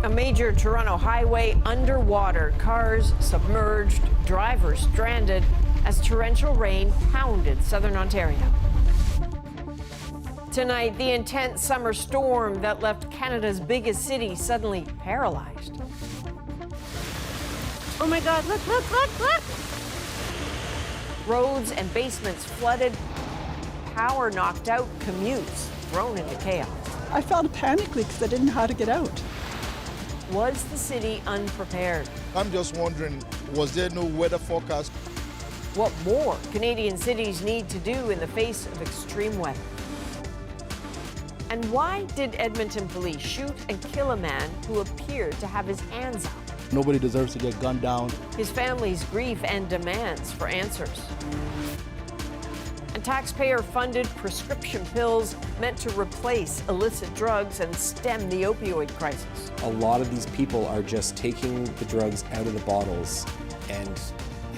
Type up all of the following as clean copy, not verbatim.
A major Toronto highway underwater, cars submerged, drivers stranded as torrential rain pounded southern Ontario. Tonight, the intense summer storm that left Canada's biggest city suddenly paralyzed. Oh my God, look, look, look, look! Roads and basements flooded, power knocked out, commutes thrown into chaos. I felt a panic because I didn't know how to get out. Was the city unprepared? I'm just wondering, was there no weather forecast? What more Canadian cities need to do in the face of extreme weather? And why did Edmonton police shoot and kill a man who appeared to have his hands up? Nobody deserves to get gunned down. His family's grief and demands for answers. And taxpayer-funded prescription pills meant to replace illicit drugs and stem the opioid crisis. A lot of these people are just taking the drugs out of the bottles and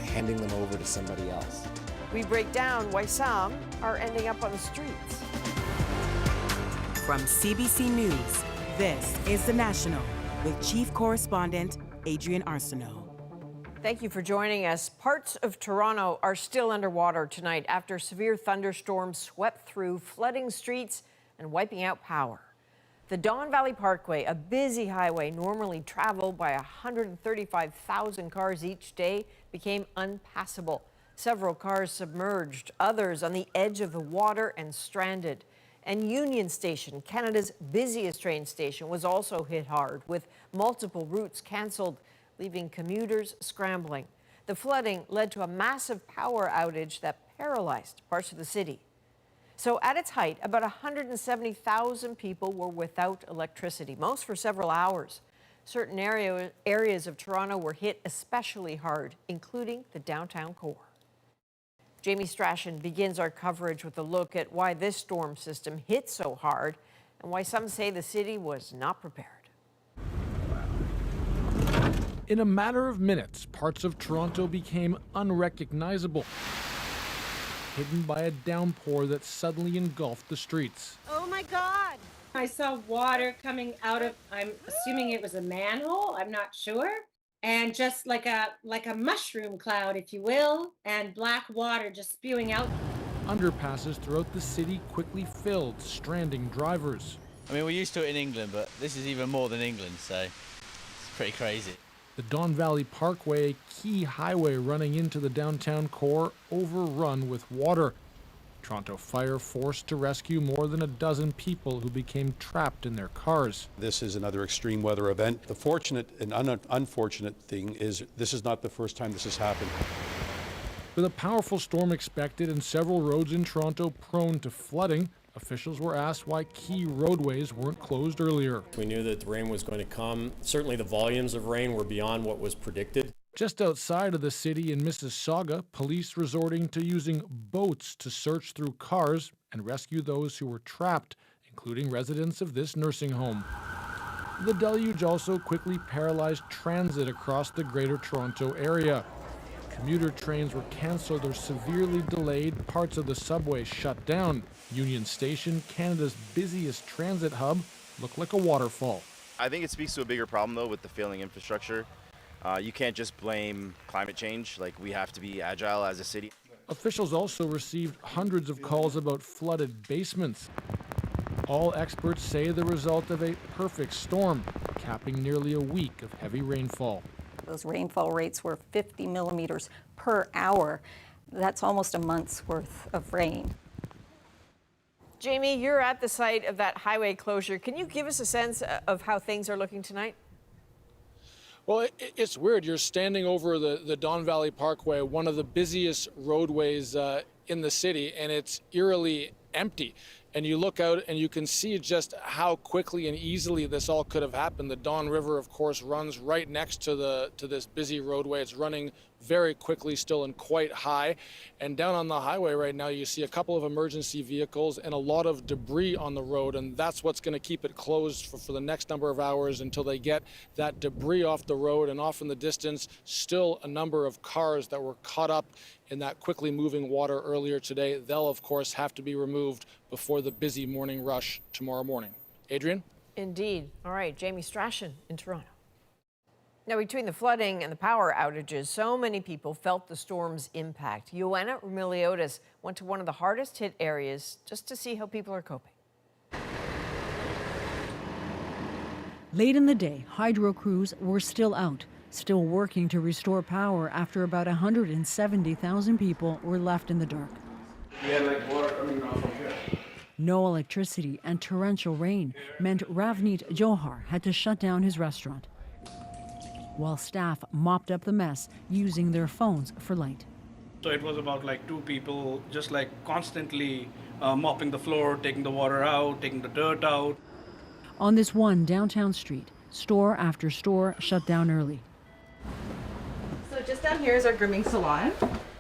handing them over to somebody else. We break down why some are ending up on the streets. From CBC News, this is The National with Chief Correspondent Adrian Arsenault. Thank you for joining us. Parts of Toronto are still underwater tonight after severe thunderstorms swept through, flooding streets and wiping out power. The Don Valley Parkway, a busy highway normally traveled by 135,000 cars each day, became unpassable. Several cars submerged, others on the edge of the water and stranded. And Union Station, Canada's busiest train station, was also hit hard, with multiple routes cancelled, leaving commuters scrambling. The flooding led to a massive power outage that paralyzed parts of the city. So at its height, about 170,000 people were without electricity, most for several hours. Certain areas of Toronto were hit especially hard, including the downtown core. Jamie Strachan begins our coverage with a look at why this storm system hit so hard and why some say the city was not prepared. In a matter of minutes, parts of Toronto became unrecognizable, hidden by a downpour that suddenly engulfed the streets. Oh my God! I saw water coming out of, I'm assuming it was a manhole, I'm not sure. And just like a mushroom cloud, if you will, and black water just spewing out. Underpasses throughout the city quickly filled, stranding drivers. I mean, we're used to it in England, but this is even more than England, so it's pretty crazy. The Don Valley Parkway, a key highway running into the downtown core, overrun with water. Toronto Fire forced to rescue more than a dozen people who became trapped in their cars. This is another extreme weather event. The fortunate and unfortunate thing is this is not the first time this has happened. With a powerful storm expected and several roads in Toronto prone to flooding, officials were asked why key roadways weren't closed earlier. We knew that the rain was going to come. Certainly the volumes of rain were beyond what was predicted. Just outside of the city in Mississauga, police resorting to using boats to search through cars and rescue those who were trapped, including residents of this nursing home. The deluge also quickly paralyzed transit across the Greater Toronto area. Commuter trains were canceled or severely delayed, parts of the subway shut down. Union Station, Canada's busiest transit hub, looked like a waterfall. I think it speaks to a bigger problem, though, with the failing infrastructure. You can't just blame climate change. Like, we have to be agile as a city. Officials also received hundreds of calls about flooded basements. All experts say the result of a perfect storm, capping nearly a week of heavy rainfall. Those rainfall rates were 50 millimeters per hour. That's almost a month's worth of rain. Jamie, you're at the site of that highway closure. Can you give us a sense of how things are looking tonight? Well, it's weird. You're standing over the Don Valley Parkway, one of the busiest roadways in the city, and it's eerily empty. And you look out and you can see just how quickly and easily this all could have happened. The Don River, of course, runs right next to this busy roadway. It's running very quickly still and quite high. And down on the highway right now, you see a couple of emergency vehicles and a lot of debris on the road. And that's what's going to keep it closed for the next number of hours until they get that debris off the road. And off in the distance, still a number of cars that were caught up in that quickly moving water earlier today. They'll, of course, have to be removed before the busy morning rush tomorrow morning. Adrian? Indeed. All right, Jamie Strachan in Toronto. Now, between the flooding and the power outages, so many people felt the storm's impact. Joanna Remiliotis went to one of the hardest hit areas just to see how people are coping. Late in the day, hydro crews were still out, still working to restore power after about 170,000 people were left in the dark. We had like water coming off from here. No electricity and torrential rain meant Ravneet Johar had to shut down his restaurant, while staff mopped up the mess using their phones for light. So it was about like 2 people just like constantly mopping the floor, taking the water out, taking the dirt out. On this one downtown street, store after store shut down early. So just down here is our grooming salon.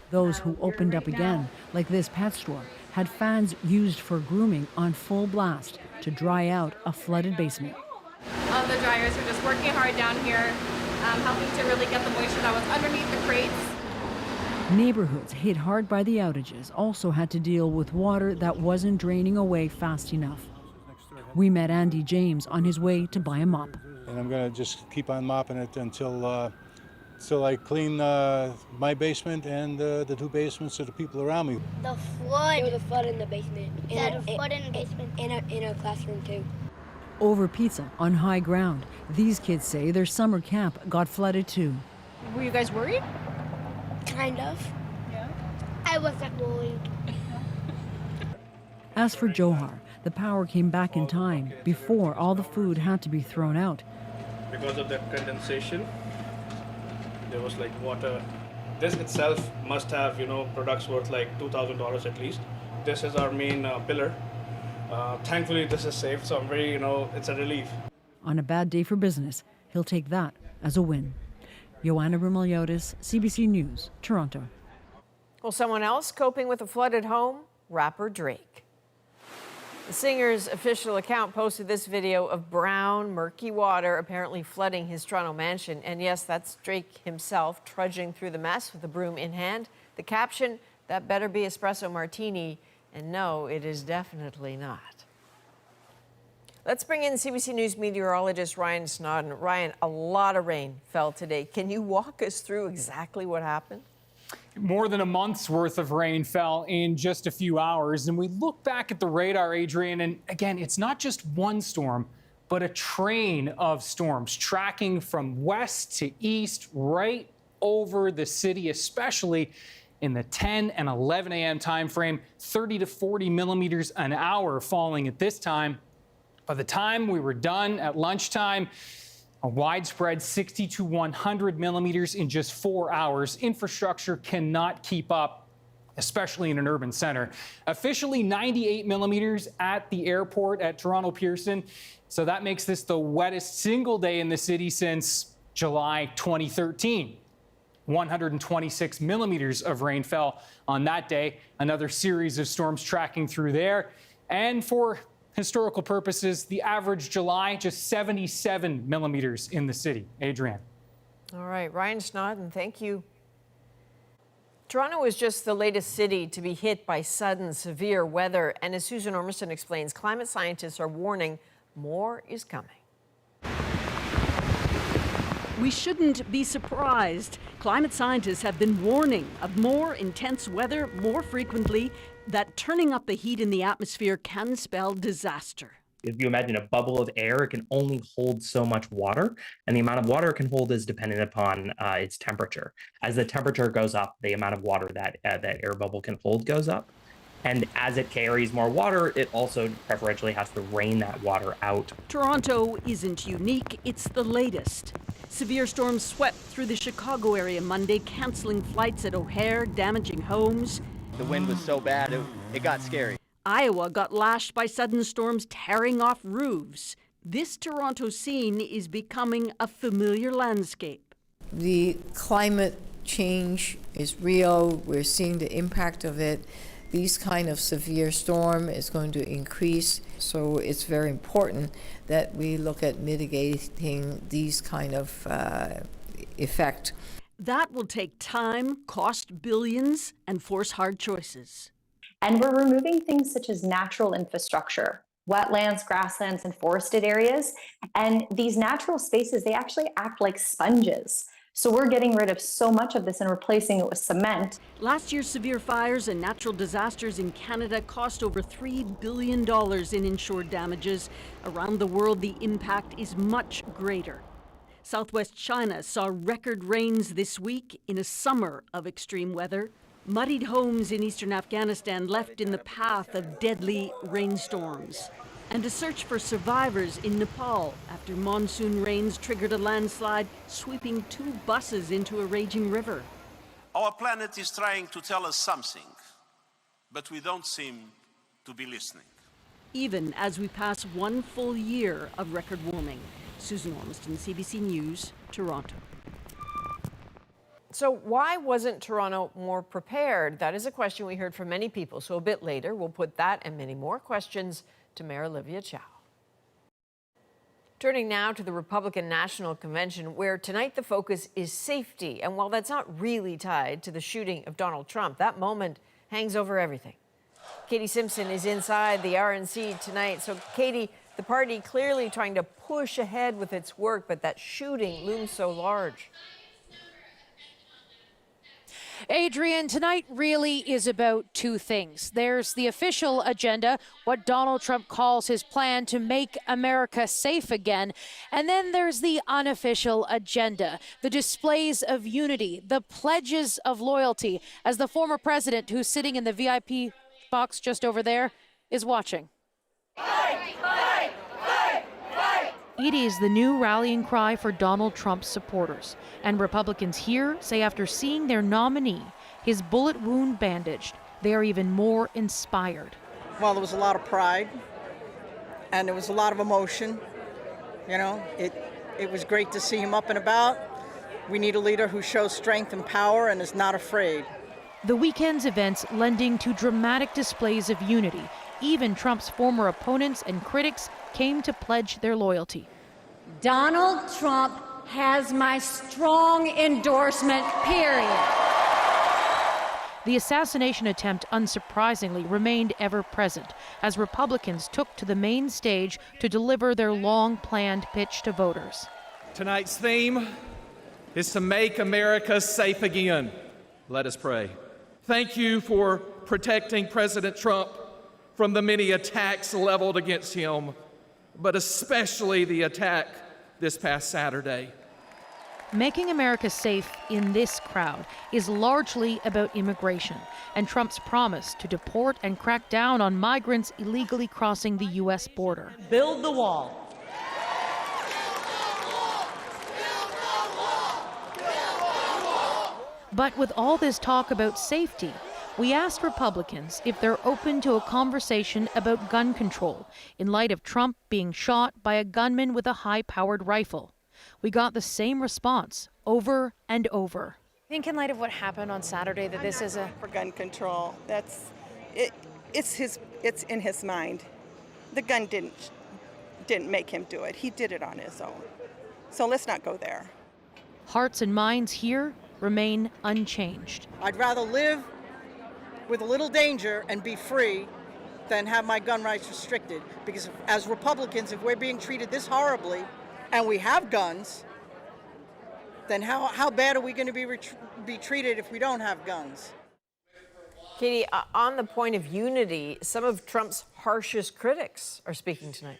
Those who opened up again, like this pet store, had fans used for grooming on full blast to dry out a flooded basement. All the dryers are just working hard down here, helping to really get the moisture that was underneath the crates. Neighborhoods hit hard by the outages also had to deal with water that wasn't draining away fast enough. We met Andy James on his way to buy a mop. And I'm going to just keep on mopping it until I clean my basement and the 2 basements of the people around me. The flood. There was a flood in the basement. Yeah, the flood in the basement. In our classroom too. Over pizza on high ground, these kids say their summer camp got flooded too. Were you guys worried? Kind of. Yeah. I wasn't worried. As for Johar, the power came back in time before all the food had to be thrown out. Because of that condensation, there was like water. This itself must have, products worth like $2,000 at least. This is our main pillar. Thankfully, this is safe, so I'm very, it's a relief. On a bad day for business, he'll take that as a win. Joanna Remiliotis, CBC News, Toronto. Well, someone else coping with a flooded home? Rapper Drake. The singer's official account posted this video of brown, murky water apparently flooding his Toronto mansion. And yes, that's Drake himself trudging through the mess with a broom in hand. The caption, "That better be espresso martini." And no, it is definitely not. Let's bring in CBC News meteorologist Ryan Snodden. Ryan, a lot of rain fell today. Can you walk us through exactly what happened? More than a month's worth of rain fell in just a few hours. And we look back at the radar, Adrian, and again, it's not just one storm, but a train of storms tracking from west to east right over the city, especially in the 10 and 11 a.m. time frame, 30 to 40 millimeters an hour falling at this time. By the time we were done at lunchtime, a widespread 60 to 100 millimeters in just 4 hours. Infrastructure cannot keep up, especially in an urban center. Officially 98 millimeters at the airport at Toronto Pearson. So that makes this the wettest single day in the city since July 2013. 126 millimeters of rain fell on that day. Another series of storms tracking through there. And for historical purposes, the average July, just 77 millimeters in the city. Adrienne. All right, Ryan Snodden, thank you. Toronto is just the latest city to be hit by sudden severe weather. And as Susan Ormiston explains, climate scientists are warning more is coming. We shouldn't be surprised. Climate scientists have been warning of more intense weather more frequently, that turning up the heat in the atmosphere can spell disaster. If you imagine a bubble of air, it can only hold so much water, and the amount of water it can hold is dependent upon its temperature. As the temperature goes up, the amount of water that air bubble can hold goes up. And as it carries more water, it also preferentially has to rain that water out. Toronto isn't unique, it's the latest. Severe storms swept through the Chicago area Monday, canceling flights at O'Hare, damaging homes. The wind was so bad, it got scary. Iowa got lashed by sudden storms tearing off roofs. This Toronto scene is becoming a familiar landscape. The climate change is real. We're seeing the impact of it. These kind of severe storm is going to increase, so it's very important that we look at mitigating these kind of effect. That will take time, cost billions, and force hard choices. And we're removing things such as natural infrastructure, wetlands, grasslands, and forested areas. And these natural spaces, they actually act like sponges. So we're getting rid of so much of this and replacing it with cement. Last year's severe fires and natural disasters in Canada cost over $3 billion in insured damages. Around the world, the impact is much greater. Southwest China saw record rains this week in a summer of extreme weather. Muddied homes in eastern Afghanistan left in the path of deadly rainstorms. And a search for survivors in Nepal after monsoon rains triggered a landslide, sweeping 2 buses into a raging river. Our planet is trying to tell us something, but we don't seem to be listening. Even as we pass 1 full year of record warming. Susan Ormiston, CBC News, Toronto. So why wasn't Toronto more prepared? That is a question we heard from many people. So a bit later, we'll put that and many more questions to Mayor Olivia Chow. Turning now to the Republican National Convention, where tonight the focus is safety. And while that's not really tied to the shooting of Donald Trump, that moment hangs over everything. Katie Simpson is inside the RNC tonight. So Katie, the party clearly trying to push ahead with its work, but that shooting looms so large. Adrian, tonight really is about 2 things. There's the official agenda, what Donald Trump calls his plan to make America safe again. And then there's the unofficial agenda, the displays of unity, the pledges of loyalty, as the former president, who's sitting in the VIP box just over there, is watching. Fight, fight, fight, fight. It is the new rallying cry for Donald Trump's supporters. And Republicans here say after seeing their nominee, his bullet wound bandaged, they are even more inspired. Well, there was a lot of pride and there was a lot of emotion. You know, it was great to see him up and about. We need a leader who shows strength and power and is not afraid. The weekend's events lending to dramatic displays of unity. Even Trump's former opponents and critics came to pledge their loyalty. Donald Trump has my strong endorsement, period. The assassination attempt, unsurprisingly, remained ever present as Republicans took to the main stage to deliver their long-planned pitch to voters. Tonight's theme is to make America safe again. Let us pray. Thank you for protecting President Trump from the many attacks leveled against him, but especially the attack this past Saturday. Making America safe in this crowd is largely about immigration and Trump's promise to deport and crack down on migrants illegally crossing the U.S. border. Build the wall. But with all this talk about safety, we asked Republicans if they're open to a conversation about gun control in light of Trump being shot by a gunman with a high-powered rifle. We got the same response over and over. I think in light of what happened on Saturday that this is for gun control. That's it. It's in his mind. The gun didn't make him do it. He did it on his own. So let's not go there. Hearts and minds here remain unchanged. I'd rather live with a little danger and be free than have my gun rights restricted. Because as Republicans, if we're being treated this horribly and we have guns, then how bad are we going to be treated if we don't have guns? Katie, on the point of unity, some of Trump's harshest critics are speaking tonight.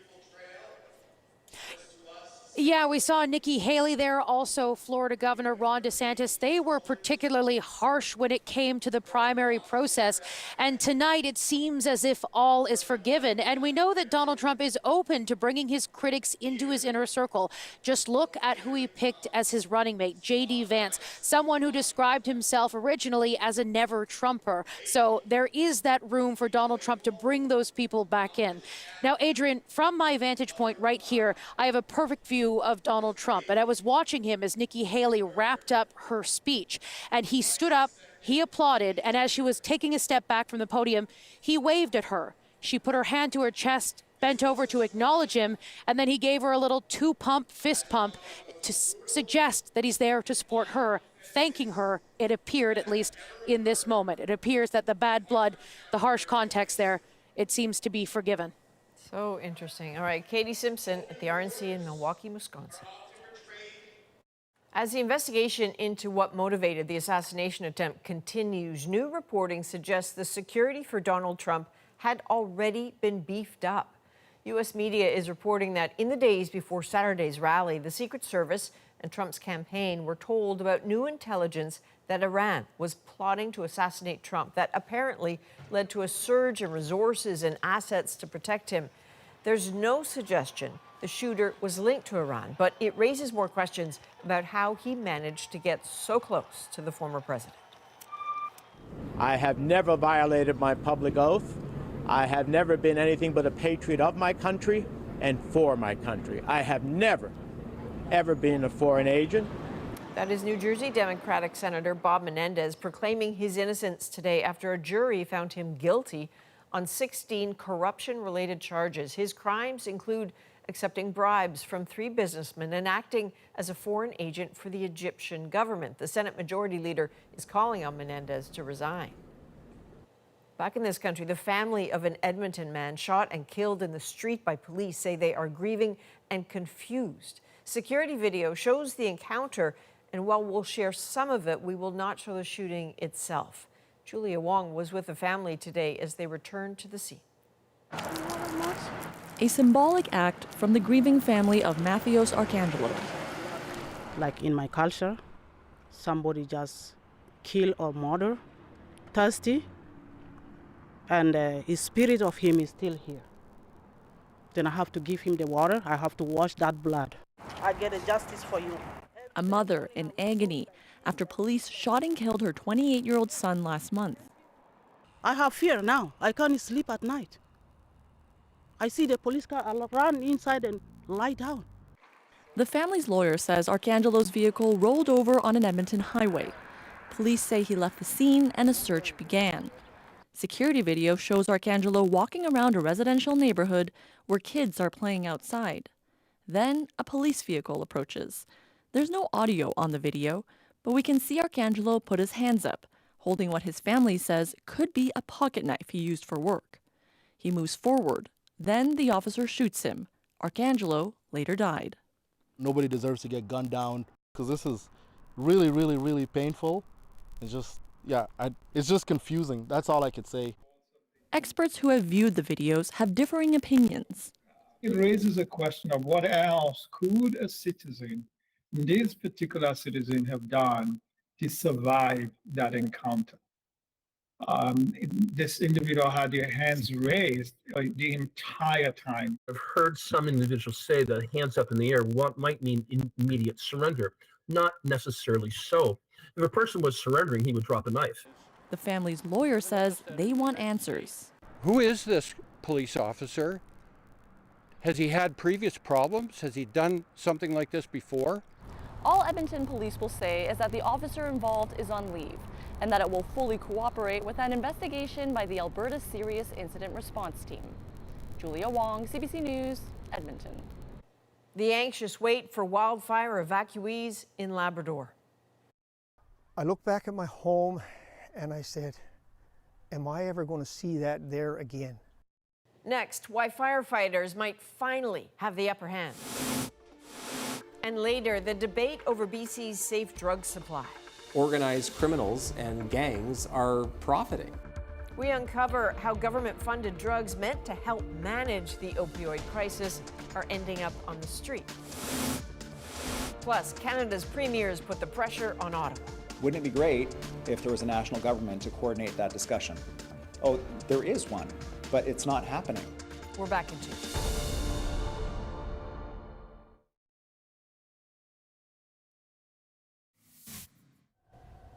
Yeah, we saw Nikki Haley there, also Florida Governor Ron DeSantis. They were particularly harsh when it came to the primary process. And tonight it seems as if all is forgiven. And we know that Donald Trump is open to bringing his critics into his inner circle. Just look at who he picked as his running mate, J.D. Vance, someone who described himself originally as a never-Trumper. So there is that room for Donald Trump to bring those people back in. Now, Adrian, from my vantage point right here, I have a perfect view of Donald Trump. And I was watching him as Nikki Haley wrapped up her speech. And he stood up, he applauded, and as she was taking a step back from the podium, he waved at her. She put her hand to her chest, bent over to acknowledge him, and then he gave her a little two-pump fist pump to suggest that he's there to support her, thanking her, it appeared, at least in this moment. It appears that the bad blood, the harsh context there, it seems to be forgiven. So interesting. All right, Katie Simpson at the RNC in Milwaukee, Wisconsin. As the investigation into what motivated the assassination attempt continues, new reporting suggests the security for Donald Trump had already been beefed up. U.S. media is reporting that in the days before Saturday's rally, the Secret Service and Trump's campaign were told about new intelligence that Iran was plotting to assassinate Trump. That apparently led to a surge in resources and assets to protect him. There's no suggestion the shooter was linked to Iran, but it raises more questions about how he managed to get so close to the former president. I have never violated my public oath. I have never been anything but a patriot of my country and for my country. I have never, ever been a foreign agent. That is New Jersey Democratic Senator Bob Menendez proclaiming his innocence today after a jury found him guilty on 16 corruption-related charges. His crimes include accepting bribes from 3 businessmen and acting as a foreign agent for the Egyptian government. The Senate Majority Leader is calling on Menendez to resign. Back in this country, the family of an Edmonton man shot and killed in the street by police say they are grieving and confused. Security video shows the encounter, and while we'll share some of it, we will not show the shooting itself. Julia Wong was with the family today as they returned to the scene. A symbolic act from the grieving family of Mattheos Arcangelo. Like in my culture, somebody just kill or murder, thirsty, and his spirit of him is still here. Then I have to give him the water, I have to wash that blood. I get a justice for you. A mother in agony after police shot and killed her 28-year-old son last month. I have fear now. I can't sleep at night. I see the police car, I'll run inside and lie down. The family's lawyer says Arcangelo's vehicle rolled over on an Edmonton highway. Police say he left the scene and a search began. Security video shows Arcangelo walking around a residential neighborhood where kids are playing outside. Then a police vehicle approaches. There's no audio on the video, but we can see Arcangelo put his hands up, holding what his family says could be a pocket knife he used for work. He moves forward. Then the officer shoots him. Arcangelo later died. Nobody deserves to get gunned down because this is really, really, really painful. It's just, it's just confusing. That's all I could say. Experts who have viewed the videos have differing opinions. It raises a question of what else could a citizen, this particular citizen, have done to survive that encounter. This individual had their hands raised the entire time. I've heard some individuals say that hands up in the air might mean immediate surrender. Not necessarily so. If a person was surrendering, he would drop a knife. The family's lawyer says they want answers. Who is this police officer? Has he had previous problems? Has he done something like this before? All Edmonton police will say is that the officer involved is on leave and that it will fully cooperate with an investigation by the Alberta Serious Incident Response Team. Julia Wong, CBC News, Edmonton. The anxious wait for wildfire evacuees in Labrador. I look back at my home and I said, am I ever going to see that there again? Next, why firefighters might finally have the upper hand. And later, the debate over BC's safe drug supply. Organized criminals and gangs are profiting. We uncover how government-funded drugs meant to help manage the opioid crisis are ending up on the street. Plus, Canada's premiers put the pressure on Ottawa. Wouldn't it be great if there was a national government to coordinate that discussion? Oh, there is one, but it's not happening. We're back in 2.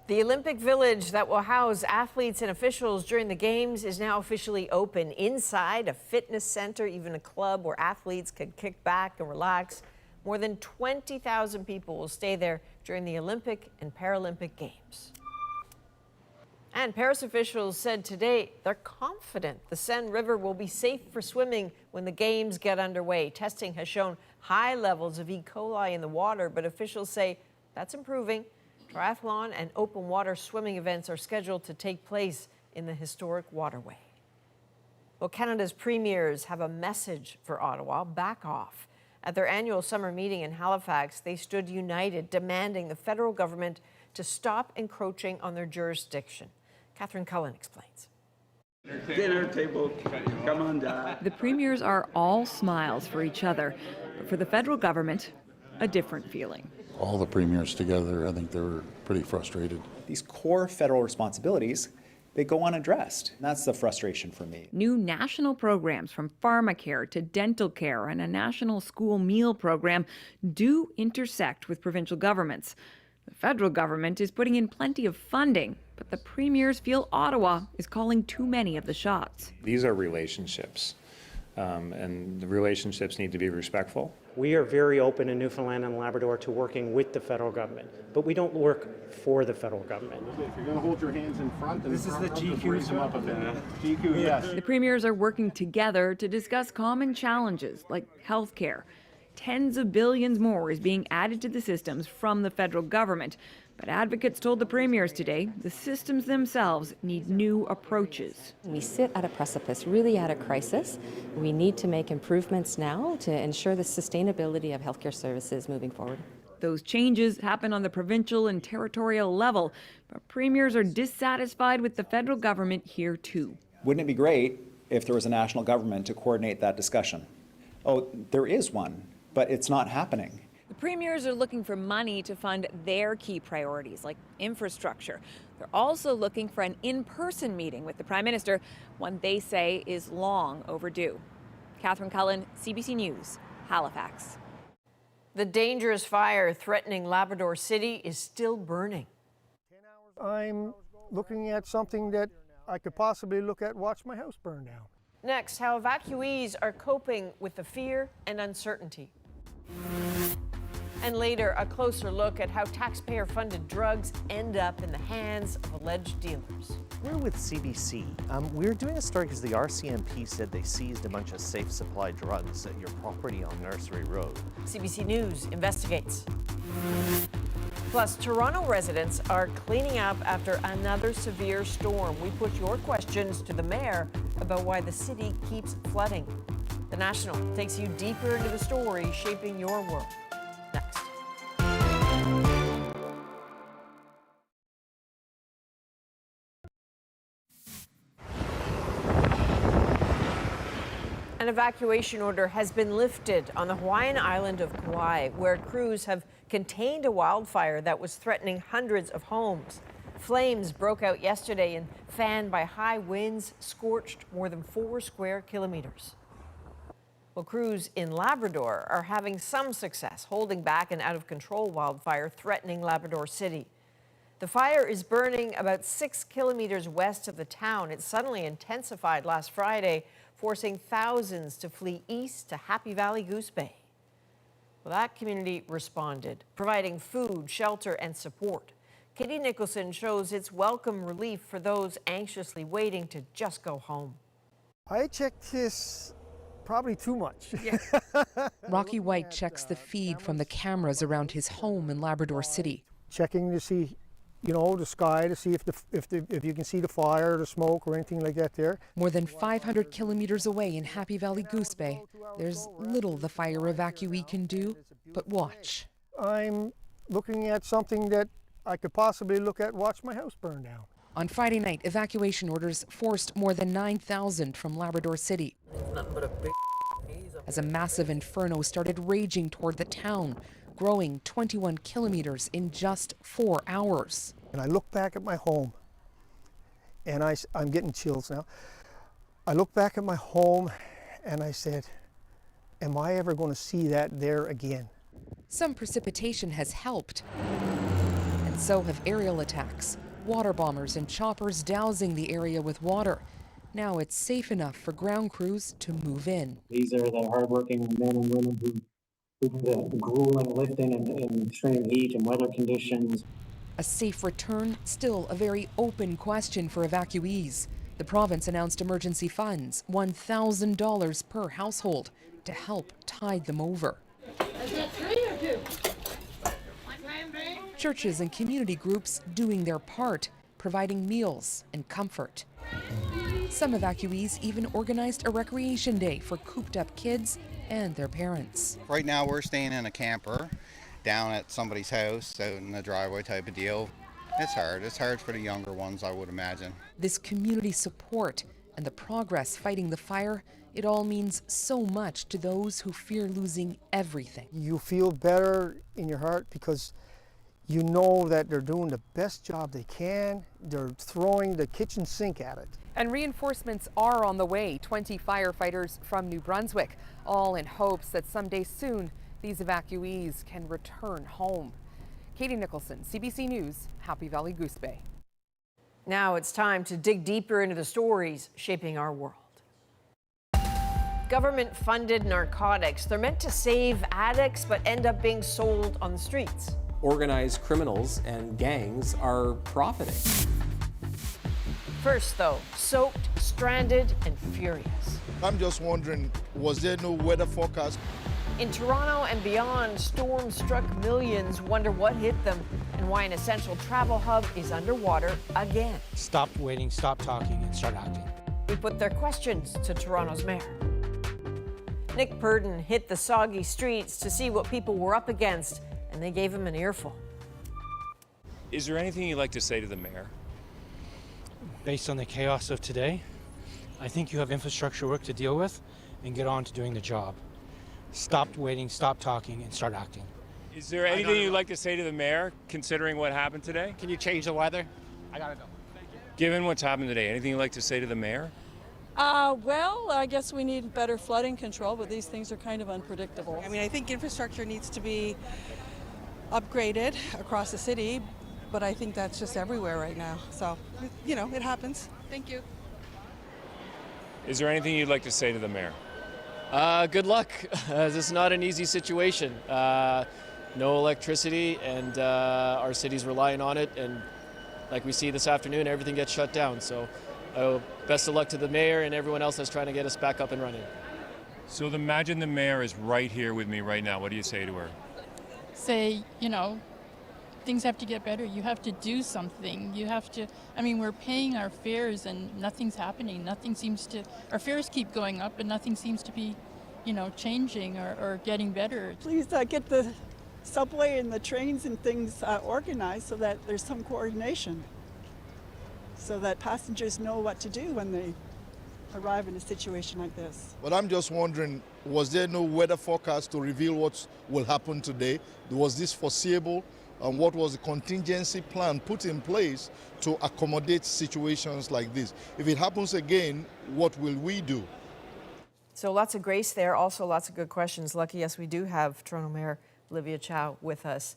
The Olympic Village that will house athletes and officials during the Games is now officially open. Inside, a fitness center, even a club where athletes could kick back and relax. More than 20,000 people will stay there during the Olympic and Paralympic Games. And Paris officials said today they're confident the Seine River will be safe for swimming when the Games get underway. Testing has shown high levels of E. coli in the water, but officials say that's improving. Triathlon and open water swimming events are scheduled to take place in the historic waterway. Well, Canada's premiers have a message for Ottawa: back off. At their annual summer meeting in Halifax, they stood united, demanding the federal government to stop encroaching on their jurisdiction. Catherine Cullen explains. Dinner table, come on down. The premiers are all smiles for each other, but for the federal government, a different feeling. All the premiers together, I think they were pretty frustrated. These core federal responsibilities, they go unaddressed. That's the frustration for me. New national programs from pharmacare to dental care and a national school meal program do intersect with provincial governments. The federal government is putting in plenty of funding, but the premiers feel Ottawa is calling too many of the shots. These are relationships, and the relationships need to be respectful. We are very open in Newfoundland and Labrador to working with the federal government, but we don't work for the federal government. If you're going to hold your hands in front, then this is the GQ them up a bit. GQ, yes. The premiers are working together to discuss common challenges like health care. Tens of billions more is being added to the systems from the federal government. But advocates told the premiers today the systems themselves need new approaches. We sit at a precipice, really at a crisis. We need to make improvements now to ensure the sustainability of healthcare services moving forward. Those changes happen on the provincial and territorial level, but premiers are dissatisfied with the federal government here too. Wouldn't it be great if there was a national government to coordinate that discussion? Oh, there is one, but it's not happening. The premiers are looking for money to fund their key priorities, like infrastructure. They're also looking for an in-person meeting with the Prime Minister, one they say is long overdue. Catherine Cullen, CBC News, Halifax. The dangerous fire threatening Labrador City is still burning. I'm looking at something that I could possibly look at, watch my house burn down. Next, how evacuees are coping with the fear and uncertainty. And later, a closer look at how taxpayer-funded drugs end up in the hands of alleged dealers. We're with CBC. We're doing a story because the RCMP said they seized a bunch of safe supply drugs at your property on Nursery Road. CBC News investigates. Plus, Toronto residents are cleaning up after another severe storm. We put your questions to the mayor about why the city keeps flooding. The National takes you deeper into the story shaping your world. Next. An evacuation order has been lifted on the Hawaiian island of Kauai, where crews have contained a wildfire that was threatening hundreds of homes. Flames broke out yesterday and, fanned by high winds, scorched more than 4 square kilometers. Well, crews in Labrador are having some success holding back an out-of-control wildfire threatening Labrador City. The fire is burning about 6 kilometers west of the town. It suddenly intensified last Friday, forcing thousands to flee east to Happy Valley Goose Bay. Well, that community responded, providing food, shelter, and support. Katie Nicholson shows it's welcome relief for those anxiously waiting to just go home. I checked this probably too much. Rocky White checks the feed from the cameras around his home in Labrador City. Checking to see, you know, the sky to see if you can see the fire, the smoke, or anything like that there. More than 500 kilometers away in Happy Valley Goose Bay, there's little the fire evacuee can do but watch. I'm looking at something that I could possibly look at, watch my house burn down. On Friday night, evacuation orders forced more than 9,000 from Labrador City as a massive inferno started raging toward the town, growing 21 kilometers in just 4 hours. And I look back at my home, and I'm getting chills now. I look back at my home, and I said, am I ever going to see that there again? Some precipitation has helped, and so have aerial attacks. Water bombers and choppers dousing the area with water. Now it's safe enough for ground crews to move in. These are the hardworking men and women who do the grueling lifting in extreme heat and weather conditions. A safe return, still a very open question for evacuees. The province announced emergency funds, $1,000 per household, to help tide them over. Is that 3 or 2? Churches and community groups doing their part, providing meals and comfort. Some evacuees even organized a recreation day for cooped-up kids and their parents. Right now we're staying in a camper down at somebody's house out in the driveway type of deal. It's hard. It's hard for the younger ones, I would imagine. This community support and the progress fighting the fire, it all means so much to those who fear losing everything. You feel better in your heart because you know that they're doing the best job they can. They're throwing the kitchen sink at it. And reinforcements are on the way. 20 firefighters from New Brunswick, all in hopes that someday soon these evacuees can return home. Katie Nicholson, CBC News, Happy Valley Goose Bay. Now it's time to dig deeper into the stories shaping our world. Government-funded narcotics. They're meant to save addicts, but end up being sold on the streets. Organized criminals and gangs are profiting. First, though, soaked, stranded, and furious. I'm just wondering, was there no weather forecast? In Toronto and beyond, storms struck millions, wonder what hit them and why an essential travel hub is underwater again. Stop waiting, stop talking, and start acting. We put their questions to Toronto's mayor. Nick Purdon hit the soggy streets to see what people were up against, and they gave him an earful. Is there anything you'd like to say to the mayor? Based on the chaos of today, I think you have infrastructure work to deal with and get on to doing the job. Stop waiting, stop talking, and start acting. Is there anything you'd like to say to the mayor, considering what happened today? Can you change the weather? I gotta go. Thank you. Given what's happened today, anything you'd like to say to the mayor? Well, I guess we need better flooding control, but these things are kind of unpredictable. I mean, I think infrastructure needs to be upgraded across the city, but I think that's just everywhere right now. So, you know, it happens. Thank you. Is there anything you'd like to say to the mayor? Good luck. This is not an easy situation. No electricity, and our city's relying on it. And like we see this afternoon, everything gets shut down. So best of luck to the mayor and everyone else that's trying to get us back up and running. So imagine the mayor is right here with me right now. What do you say to her? Say, you know, things have to get better. You have to do something. You have to, I mean, we're paying our fares and nothing's happening. Nothing seems to, our fares keep going up and nothing seems to be, you know, changing or getting better. Please get the subway and the trains and things organized so that there's some coordination, so that passengers know what to do when they arrive in a situation like this. But I'm just wondering, was there no weather forecast to reveal what will happen today? Was this foreseeable? And what was the contingency plan put in place to accommodate situations like this? If it happens again, what will we do? So lots of grace there, also lots of good questions. Lucky, yes, we do have Toronto Mayor Olivia Chow with us.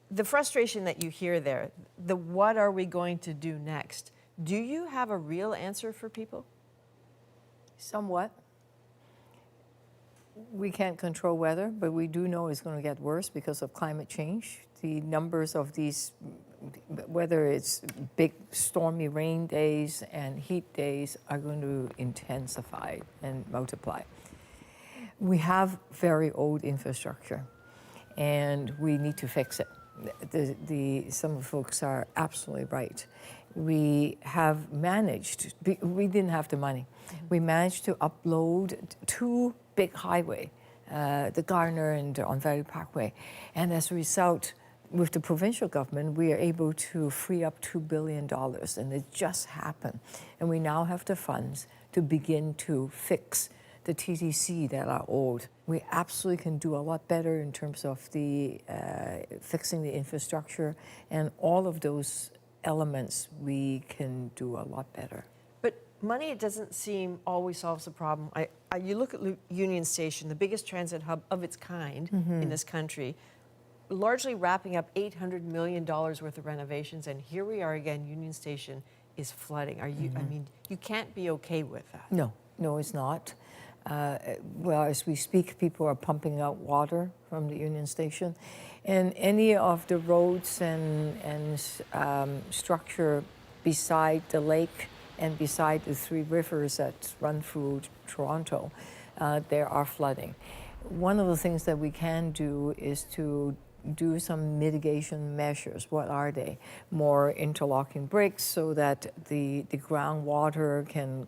The frustration that you hear there, the what are we going to do next? Do you have a real answer for people? Somewhat. We can't control weather, but we do know it's going to get worse because of climate change. The numbers of these, whether it's big stormy rain days and heat days, are going to intensify and multiply. We have very old infrastructure, and we need to fix it. Some of the folks are absolutely right. We have managed, we didn't have the money. We managed to upload 2 big highway, the Gardner and the Unveils Parkway. And as a result, with the provincial government, we are able to free up $2 billion, and it just happened. And we now have the funds to begin to fix the TTC that are old. We absolutely can do a lot better in terms of the fixing the infrastructure, and all of those elements we can do a lot better. But money, it doesn't seem always solves the problem. You look at Union Station, the biggest transit hub of its kind in this country, largely wrapping up $800 million worth of renovations, and here we are again, Union Station is flooding. Are you? I mean, you can't be okay with that. No, it's not. Well, as we speak, people are pumping out water from the Union Station. And any of the roads and structure beside the lake and beside the 3 rivers that run through Toronto, there are flooding. One of the things that we can do is to do some mitigation measures. What are they? More interlocking bricks so that the groundwater can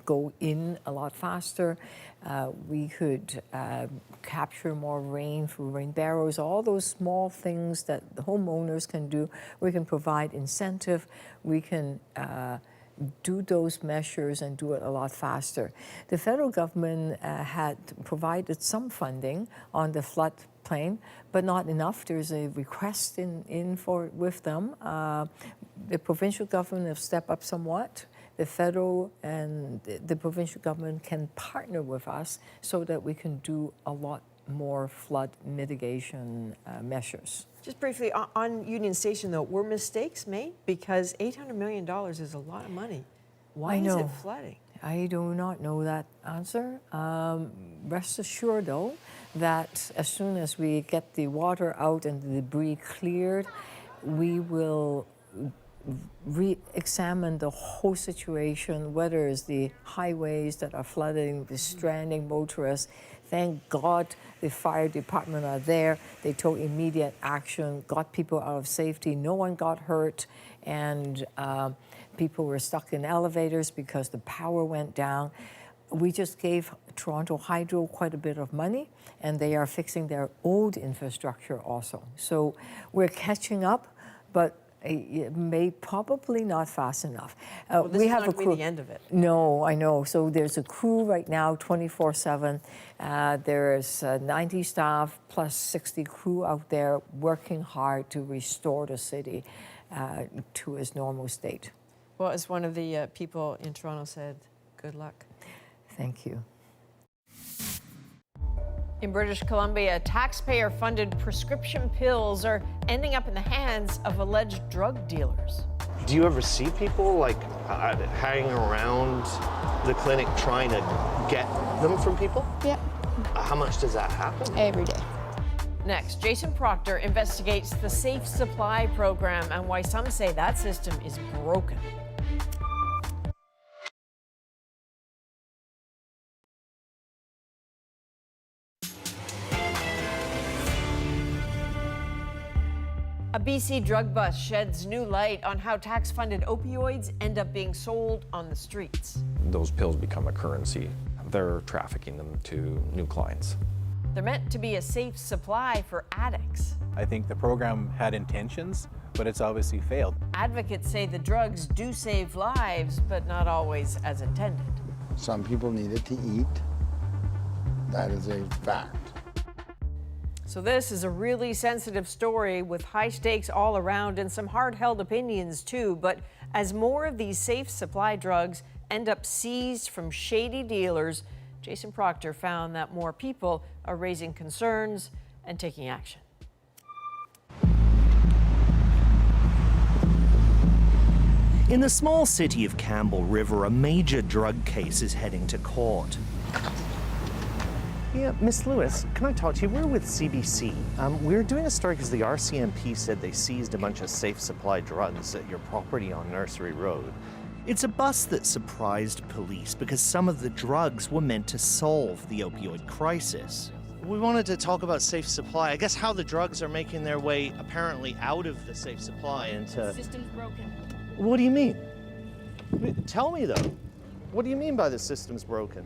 go in a lot faster. We could capture more rain through rain barrels, all those small things that the homeowners can do. We can provide incentive. We can do those measures and do it a lot faster. The federal government had provided some funding on the floodplain, but not enough. There's a request with them. The provincial government have stepped up somewhat. The federal and the provincial government can partner with us so that we can do a lot more flood mitigation measures. Just briefly, on Union Station, though, were mistakes made? Because $800 million is a lot of money. Why is it flooding? I do not know that answer. Rest assured, though, that as soon as we get the water out and the debris cleared, we will re-examine the whole situation, whether it's the highways that are flooding, the stranding motorists. Thank God the fire department are there. They took immediate action, got people out of safety. No one got hurt, and people were stuck in elevators because the power went down. We just gave Toronto Hydro quite a bit of money, and they are fixing their old infrastructure also. So we're catching up, but it may probably not fast enough. Well, this is not going to be the end of it. No, I know. So there's a crew right now, 24/7. There's 90 staff plus 60 crew out there working hard to restore the city to its normal state. Well, as one of the people in Toronto said, good luck. Thank you. In British Columbia, taxpayer-funded prescription pills are ending up in the hands of alleged drug dealers. Do you ever see people like hanging around the clinic trying to get them from people? Yeah. How much does that happen? Every day. Next, Jason Proctor investigates the Safe Supply program and why some say that system is broken. A BC drug bust sheds new light on how tax-funded opioids end up being sold on the streets. Those pills become a currency. They're trafficking them to new clients. They're meant to be a safe supply for addicts. I think the program had intentions, but it's obviously failed. Advocates say the drugs do save lives, but not always as intended. Some people needed to eat. That is a fact. So this is a really sensitive story with high stakes all around and some hard-held opinions too. But as more of these safe supply drugs end up seized from shady dealers, Jason Proctor found that more people are raising concerns and taking action. In the small city of Campbell River, a major drug case is heading to court. Yeah, Miss Lewis, can I talk to you? We're with CBC. We're doing a story because the RCMP said they seized a bunch of safe supply drugs at your property on Nursery Road. It's a bust that surprised police because some of the drugs were meant to solve the opioid crisis. We wanted to talk about safe supply. I guess how the drugs are making their way apparently out of the safe supply into... The system's broken. What do you mean? Tell me though. What do you mean by the system's broken?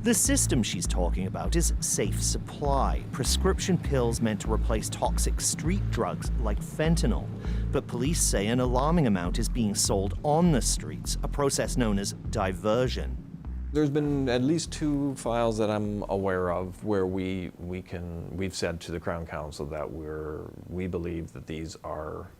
The system she's talking about is safe supply, prescription pills meant to replace toxic street drugs like fentanyl. But police say an alarming amount is being sold on the streets, a process known as diversion. There's been at least 2 files that I'm aware of where we've said to the Crown Council that we believe that these are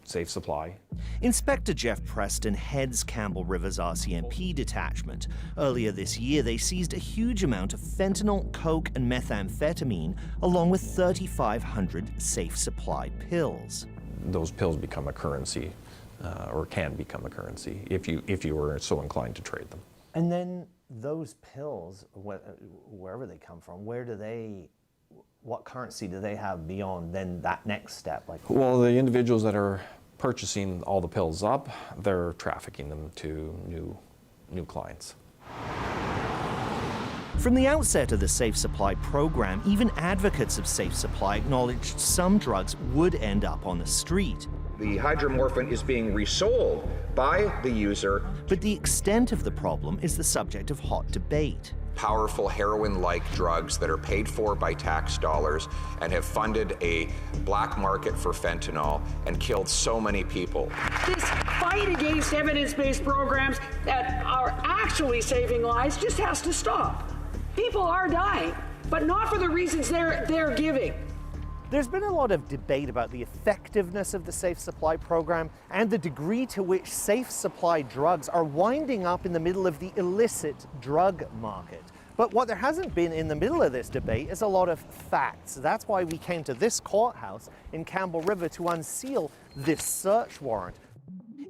safe supply. Inspector Jeff Preston heads Campbell River's RCMP detachment. Earlier this year, they seized a huge amount of fentanyl, coke, and methamphetamine, along with 3,500 safe supply pills. Those pills become a currency, or can become a currency, if you were so inclined to trade them. And then those pills, wherever they come from, what currency do they have beyond then that next step? Well, the individuals that are purchasing all the pills up, they're trafficking them to new clients. From the outset of the Safe Supply program, even advocates of safe supply acknowledged some drugs would end up on the street. The hydromorphine is being resold by the user. But the extent of the problem is the subject of hot debate. Powerful heroin-like drugs that are paid for by tax dollars and have funded a black market for fentanyl and killed so many people. This fight against evidence-based programs that are actually saving lives just has to stop. People are dying, but not for the reasons they're giving. There's been a lot of debate about the effectiveness of the Safe Supply program and the degree to which safe supply drugs are winding up in the middle of the illicit drug market. But what there hasn't been in the middle of this debate is a lot of facts. That's why we came to this courthouse in Campbell River to unseal this search warrant.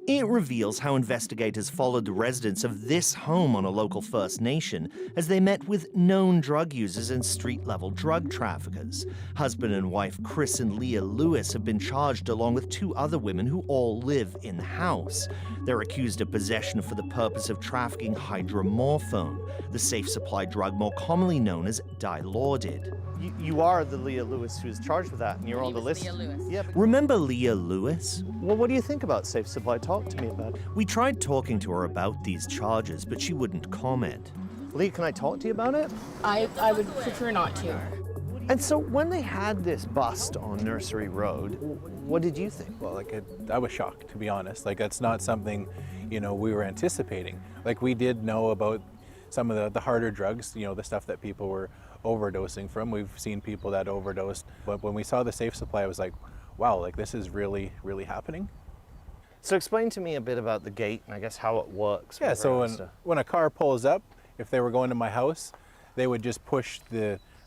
It reveals how investigators followed the residents of this home on a local First Nation as they met with known drug users and street-level drug traffickers. Husband and wife Chris and Leah Lewis have been charged along with 2 other women who all live in the house. They're accused of possession for the purpose of trafficking hydromorphone, the safe supply drug more commonly known as dilaudid. You are the Leah Lewis who's charged with that, and you're on the list. Leah Lewis. Yeah, but Remember Leah Lewis? well, what do you think about Safe Supply? Talk to me about it. We tried talking to her about these charges, but she wouldn't comment. Leah, can I talk to you about it? I would prefer not to. And so when they had this bust on Nursery Road, what did you think? Well, I was shocked, to be honest. That's not something, we were anticipating. We did know about some of the harder drugs, the stuff that people were overdosing from. We've seen people that overdosed. But when we saw the Safe Supply, I was like, wow, this is really, really happening. So explain to me a bit about the gate and I guess how it works. Yeah, so when a car pulls up, if they were going to my house, they would just push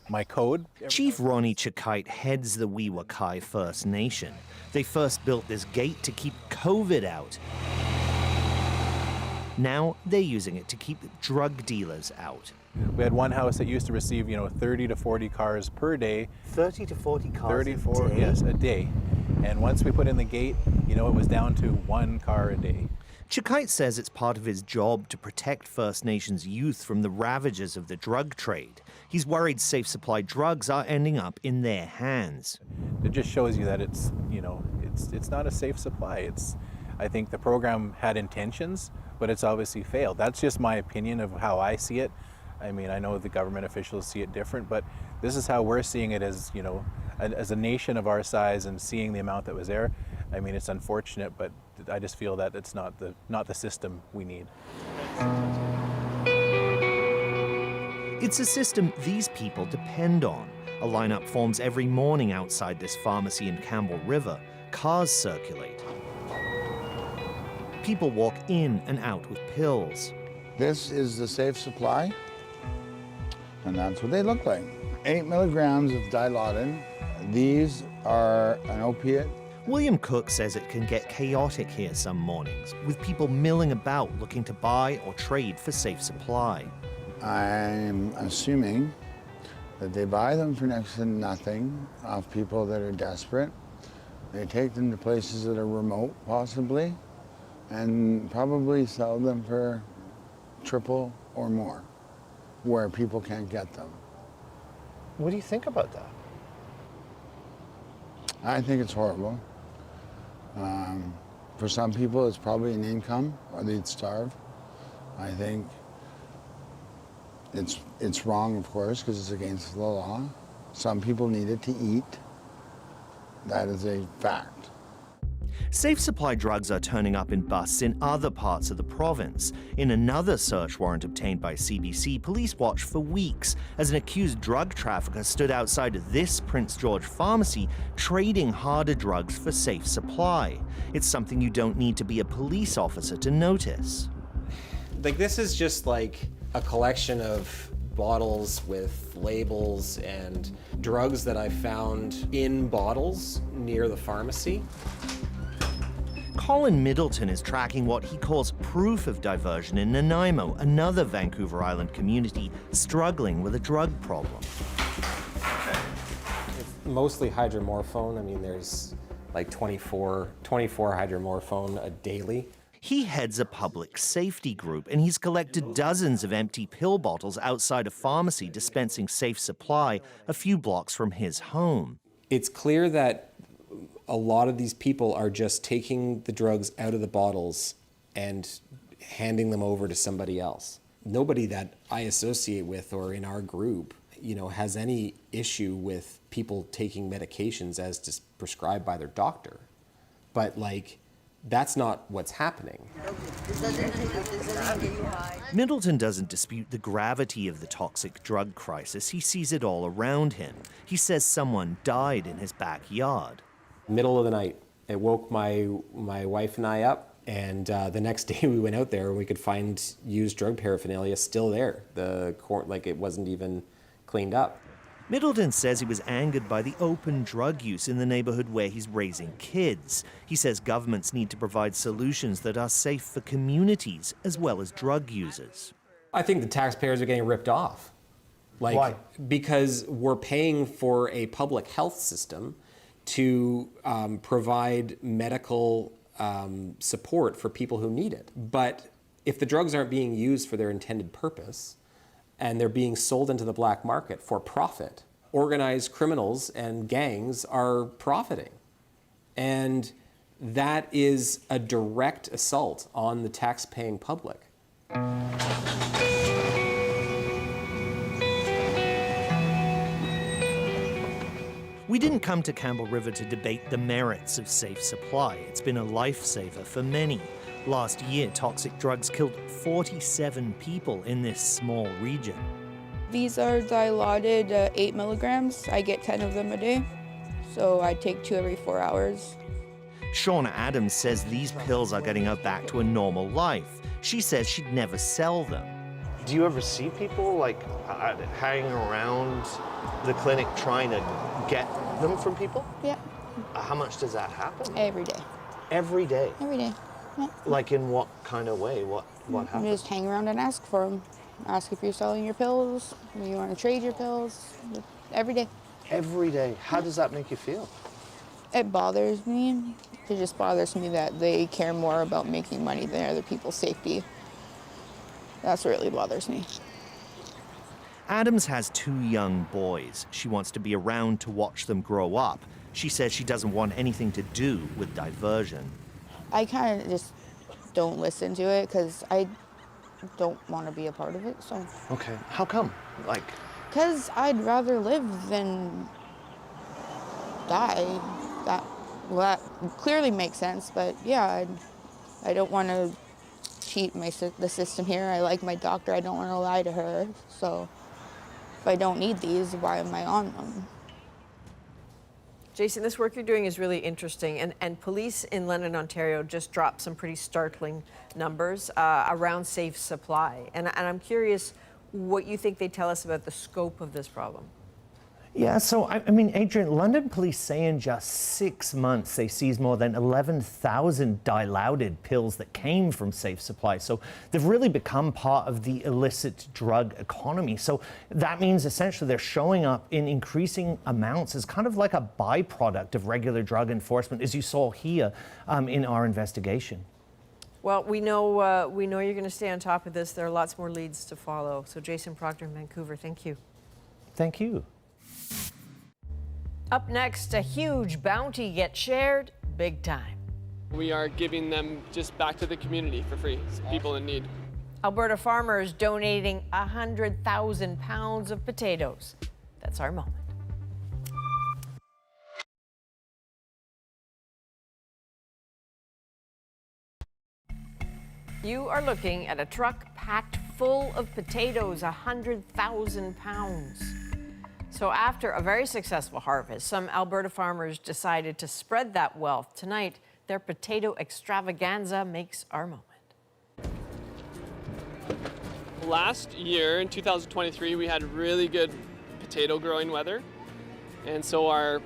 my code. Chief Ronnie Chakite heads the Weewakai First Nation. They first built this gate to keep COVID out. Now they're using it to keep drug dealers out. We had one house that used to receive, 30 to 40 cars per day. 30 to 40 cars 34, a day? yes, a day. And once we put in the gate, it was down to 1 car a day. Chakite says it's part of his job to protect First Nations youth from the ravages of the drug trade. He's worried safe supply drugs are ending up in their hands. It just shows you that it's not a safe supply. I think the program had intentions, but it's obviously failed. That's just my opinion of how I see it. I know the government officials see it different, but this is how we're seeing it as, as a nation of our size and seeing the amount that was there. It's unfortunate, but I just feel that it's not the system we need. It's a system these people depend on. A lineup forms every morning outside this pharmacy in Campbell River. Cars circulate. People walk in and out with pills. This is the Safe Supply, and that's what they look like. 8 milligrams of dilaudid. These are an opiate. William Cook says it can get chaotic here some mornings, with people milling about looking to buy or trade for safe supply. I'm assuming that they buy them for next to nothing off people that are desperate. They take them to places that are remote, possibly, and probably sell them for triple or more, where people can't get them. What do you think about that? I think it's horrible. For some people, it's probably an income, or they'd starve. I think it's wrong, of course, because it's against the law. Some people need it to eat. That is a fact. Safe supply drugs are turning up in busts in other parts of the province. In another search warrant obtained by CBC, police watched for weeks as an accused drug trafficker stood outside of this Prince George pharmacy trading harder drugs for safe supply. It's something you don't need to be a police officer to notice. This is just a collection of bottles with labels and drugs that I found in bottles near the pharmacy. Colin Middleton is tracking what he calls proof of diversion in Nanaimo, another Vancouver Island community struggling with a drug problem. It's mostly hydromorphone. There's 24 hydromorphone daily. He heads a public safety group, and he's collected dozens of empty pill bottles outside a pharmacy dispensing safe supply a few blocks from his home. It's clear that a lot of these people are just taking the drugs out of the bottles and handing them over to somebody else. Nobody that I associate with or in our group, has any issue with people taking medications as prescribed by their doctor. But that's not what's happening. Middleton doesn't dispute the gravity of the toxic drug crisis. He sees it all around him. He says someone died in his backyard. Middle of the night, it woke my wife and I up, and the next day we went out there and we could find used drug paraphernalia still there. It wasn't even cleaned up. Middleton says he was angered by the open drug use in the neighborhood where he's raising kids. He says governments need to provide solutions that are safe for communities as well as drug users. I think the taxpayers are getting ripped off. Why? Because we're paying for a public health system to provide medical support for people who need it. But if the drugs aren't being used for their intended purpose, and they're being sold into the black market for profit, organized criminals and gangs are profiting. And that is a direct assault on the tax-paying public. We didn't come to Campbell River to debate the merits of safe supply. It's been a lifesaver for many. Last year, toxic drugs killed 47 people in this small region. These are dilaudid 8 milligrams. I get 10 of them a day, so I take 2 every 4 hours. Shauna Adams says these pills are getting her back to a normal life. She says she'd never sell them. Do you ever see people hanging around the clinic trying to get them from people? Yeah. How much does that happen? Every day. Every day? Every day. Yeah. Like in what kind of way? What happens? You just hang around and ask for them. Ask if you're selling your pills, if you want to trade your pills. Every day. Every day. How does that make you feel? It bothers me. It just bothers me that they care more about making money than other people's safety. That's what really bothers me. Adams has 2 young boys. She wants to be around to watch them grow up. She says she doesn't want anything to do with diversion. I kind of just don't listen to it because I don't want to be a part of it. So. Okay. How come? Because I'd rather live than die. That clearly makes sense. But yeah, I don't want to cheat the system here. I like my doctor. I don't want to lie to her. So if I don't need these, why am I on them? Jason, this work you're doing is really interesting, and police in London, Ontario just dropped some pretty startling numbers around safe supply. And I'm curious what you think they tell us about the scope of this problem. Yeah, so I mean, Adrian, London police say in just 6 months they seized more than 11,000 dilaudid pills that came from safe supply. So they've really become part of the illicit drug economy. So that means essentially they're showing up in increasing amounts as kind of like a byproduct of regular drug enforcement, as you saw here in our investigation. Well, we know you're going to stay on top of this. There are lots more leads to follow. So Jason Proctor in Vancouver, thank you. Thank you. Up next, a huge bounty gets shared big time. We are giving them just back to the community for free, people in need. Alberta farmers donating 100,000 pounds of potatoes. That's our moment. You are looking at a truck packed full of potatoes, 100,000 pounds. So after a very successful harvest, some Alberta farmers decided to spread that wealth. Tonight, their potato extravaganza makes our moment. Last year, in 2023, we had really good potato growing weather. And so our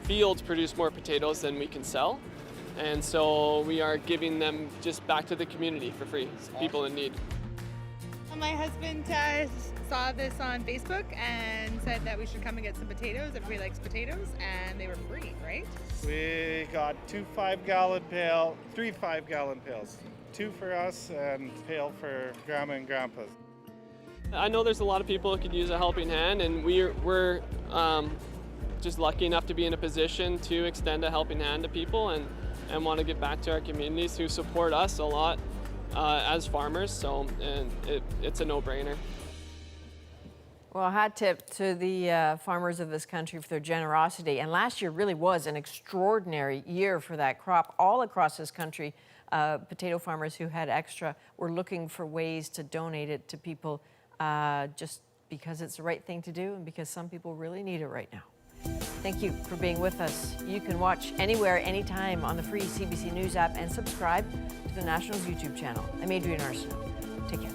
fields produce more potatoes than we can sell. And so we are giving them just back to the community for free, people in need. My husband saw this on Facebook and said that we should come and get some potatoes. Everybody likes potatoes, and they were free, right? We got 2 5-gallon pails, 3 5-gallon pails, two for us and pail for Grandma and Grandpa's. I know there's a lot of people who could use a helping hand, and we're just lucky enough to be in a position to extend a helping hand to people and want to give back to our communities who support us a lot as farmers, so it's a no-brainer. Well, hat tip to the farmers of this country for their generosity. And last year really was an extraordinary year for that crop. All across this country, potato farmers who had extra were looking for ways to donate it to people just because it's the right thing to do and because some people really need it right now. Thank you for being with us. You can watch anywhere, anytime on the free CBC News app and subscribe to the National's YouTube channel. I'm Adrienne Arsenault. Take care.